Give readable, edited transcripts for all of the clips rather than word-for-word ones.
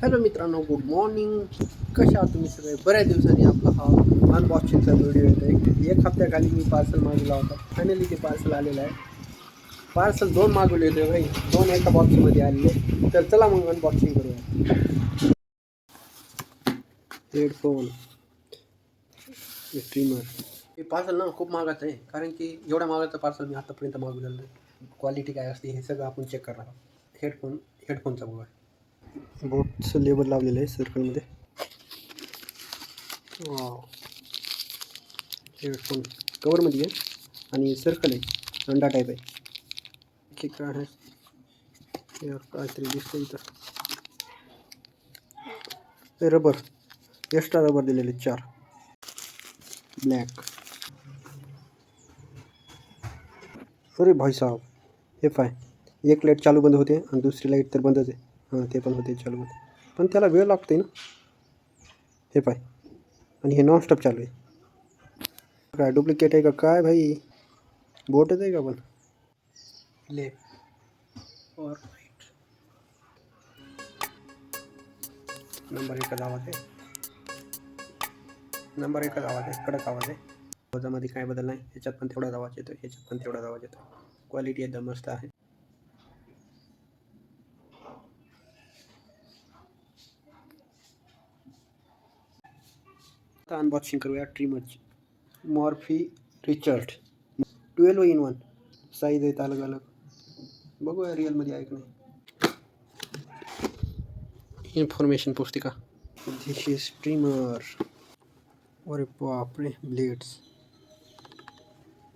Hello मित्रांनो, good morning. कशा आहात तुम्ही सगळे? बऱ्याच दिवसांनी आपला हा अनबॉक्सिंगचा व्हिडिओ येतो आहे. एक हप्त्याखाली मी पार्सल मागवला होता. फायनली ते पार्सल आलेलं आहे. पार्सल 2 मागवले होते भाई, 2 एका बॉक्समध्ये आलेले. तर चला मग अनबॉक्सिंग करूया. Headphone, streamer. हे पार्सल ना खूप महागाचं आहे, कारण की एवढ्या महागाचं पार्सल मी आतापर्यंत मागवलेलं नाही. क्वालिटी काय असते हे सगळं आपण चेक करणार आहोत. हेडफोनचा बघा, बोटचं लेबल लावलेलं आहे सर्कलमध्ये. हेडफोन कवरमध्ये आहे आणि सर्कल आहे, अंडा टाईप आहे. ठीक काय आहे यार, काहीतरी दिसतं इथं. हे रबर, एक्स्ट्रा रबर दिलेले 4 ब्लॅक. अरे भाई साहब, हे पाय, एक लाईट चालू बंद होते आणि दुसरी लाईट तर बंदच आहे. हां, ते पण होते चालू बंद, पण त्याला वेळ लागते ना. हे पाय, आणि हे नॉनस्टॉप चालू आहे. काय डुप्लिकेट आहे का काय भाई? बोटच आहे का पण? लेफ्ट और राईट. नंबर एकच आवाज आहे, नंबर एकच आवाज आहे, कडक आवाज आहे. आवाजामध्ये काय बदल नाही, ह्याच्यात पण तेवढाच आवाज येतो, ह्याच्यात पण तेवढाच आवाज येतो. क्वालिटी एकदम मस्त आहे. आता अनबॉक्सिंग करूया ट्रिमरची. मॉर्फी रिचर्ड 12 in 1 साईज आहेत अलग अलग. बघूया रिअलमध्ये आहे की नाही. इन्फॉर्मेशन पुस्तिका. दिस इज ट्रिमर. अरे बापरे, ब्लेड्स,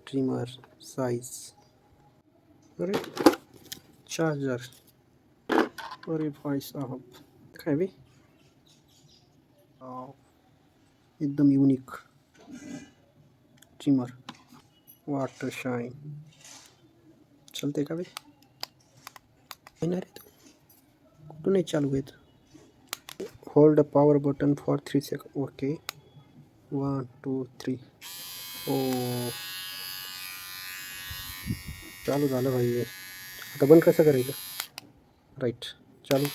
ट्रिमर साइज. अरे चार्जर. अरे भाई साहब, काय बे, एकदम युनिक ट्रिमर. Water shine. चलते का बे? येणार आहे तो, कुठून नाही चालू आहेत. Hold the power button for 3 second. Okay, 1 2 3. ओ, चालू झालं भाई. आता बंद कसं करायचं? राईट, चालू.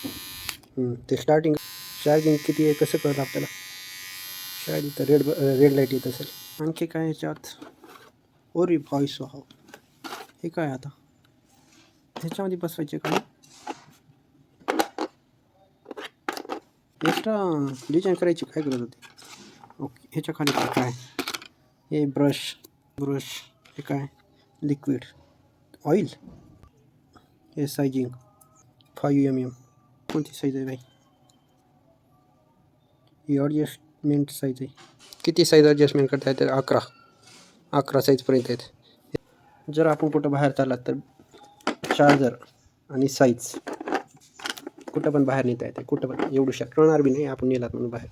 ते स्टार्टिंग चार्जिंग किती आहे कसं कळलं आपल्याला? शायद इथं रेड लाईट येत असेल. आणखी काय ह्याच्यात? ओरे भाई साहब, हे काय आता? ह्याच्यामध्ये बसवायचे का? एक्स्ट्रा डिझाईन करायची काय गरज होती? ओके, ह्याच्या खाली काय? हे ब्रश. हे काय? Liquid oil. हे सायझिंग 5 mm. कोणती साईज आहे भाई? ही ॲडजस्टमेंट साईज आहे. किती साईज ॲडजस्टमेंट करता येते? 11 साईजपर्यंत आहेत. जर आपण कुठं बाहेर चाललात तर चार्जर आणि साईज कुठं पण बाहेर नेता येते, कुठं पण. एवढू कळणार बी नाही आपण नेलात म्हणून बाहेर.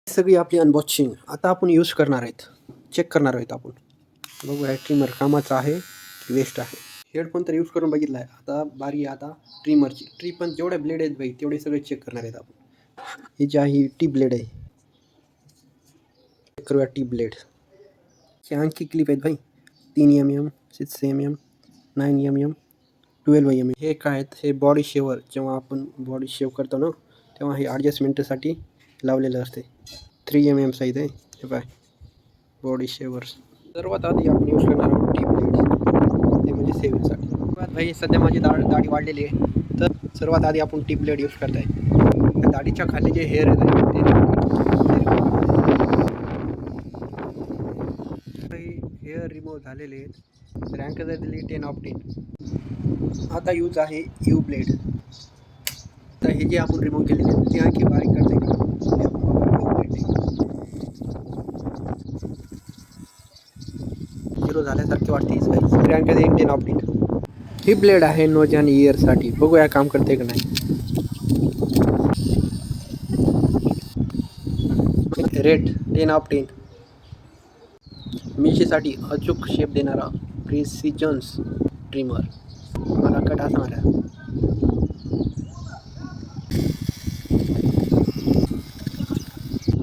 सगळी आपली अनबॉक्सिंग आता आपण यूज करणार आहेत, चेक करणार आहेत आपण. बघूया ट्रिमर कामाचा आहे की वेस्ट आहे. हेडफोन तर यूज करून बघितला आहे, आता बारी आहे आता ट्रिमरची. पण जेवढे ब्लेड आहेत भाई तेवढे सगळे चेक करणार आहेत आपण. ही जी आहे टी ब्लेड आहे, चेक करूया टी ब्लेड. हे आणखी क्लिप आहेत भाई, 3 mm, 6 mm, 9 mm, 12 mm. हे काय आहेत? हे बॉडी शेवर. जेव्हा आपण बॉडी शेव करतो ना, तेव्हा हे ॲडजस्टमेंटसाठी लावलेलं असते. 3 mm साईज आहे. हे पाय, बॉडी शेवर्स. सर्वात आधी आपण यूज करणार आहोत टी ब्लेड, ते म्हणजे सेविंगसाठी. भाई सध्या माझी दाढी वाढलेली आहे, तर सर्वात आधी आपण टी ब्लेड यूज करत आहे. दाढीच्या खाली जे हेअर आहे ते हेअर रिमूव्ह झालेले आहेत. रँक जर दिली 10/10. आता यूज आहे यू ब्लेड. तर हे जे आपण रिमूव्ह केलेले ते आणखी बारीक करते का? झिरो झाल्यासारखे वाटते. रँक आहे 10/10. ही ब्लेड आहे नोज आणि इयरसाठी. बघूया काम करते का नाही. रेट 10/10. मिशीसाठी अचूक शेप देणारा प्रिसिजन्स ट्रिमर. मला कट असा मारा.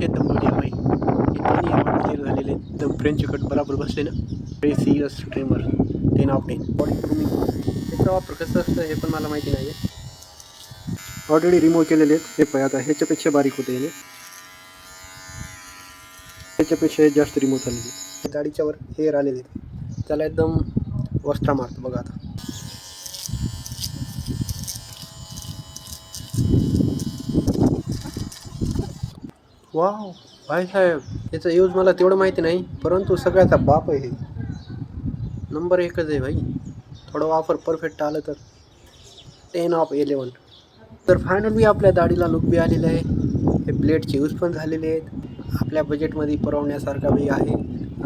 एकदम बढिया भाई, क्लिअर झालेले एकदम. फ्रेंच कट बरोबर बसले ना. Precious trimmer 10/10. Body grooming. याचा वापर कसं असतं हे पण मला माहिती नाही आहे. ऑलरेडी रिमूव्ह केलेले आहेत. हे पाय आता ह्याच्यापेक्षा बारीक होते हे, ह्याच्यापेक्षा जास्त रिमूव्ह झालेले. दाढीच्या वर हेअर आलेले आहेत, त्याला एकदम वस्त्रा मारतो बघा आता. वाव भाईसाहेब, याचा यूज मला तेवढं माहिती नाही, परंतु सगळ्याचा बाप आहे हे. नंबर एकच आहे भाई. थोडं वापर परफेक्ट आलं तर 10 ऑफ 11. तर फायनली आपल्या दाढीला लुक बी आलेलं आहे. हे ब्लेडचे यूज पण झालेले आहेत. आपल्या बजेटमध्ये परवडण्यासारखा बी आहे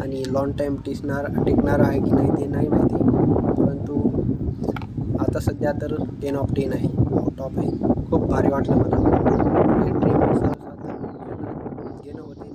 आणि लॉंग टाईम टिकणार आहे की नाही ते नाही माहिती, परंतु आता सध्या तर 10 ऑफ 10 आहे. आउट ऑफ आहे. खूप भारी वाटलं मला. हे ट्रिम घेणं होते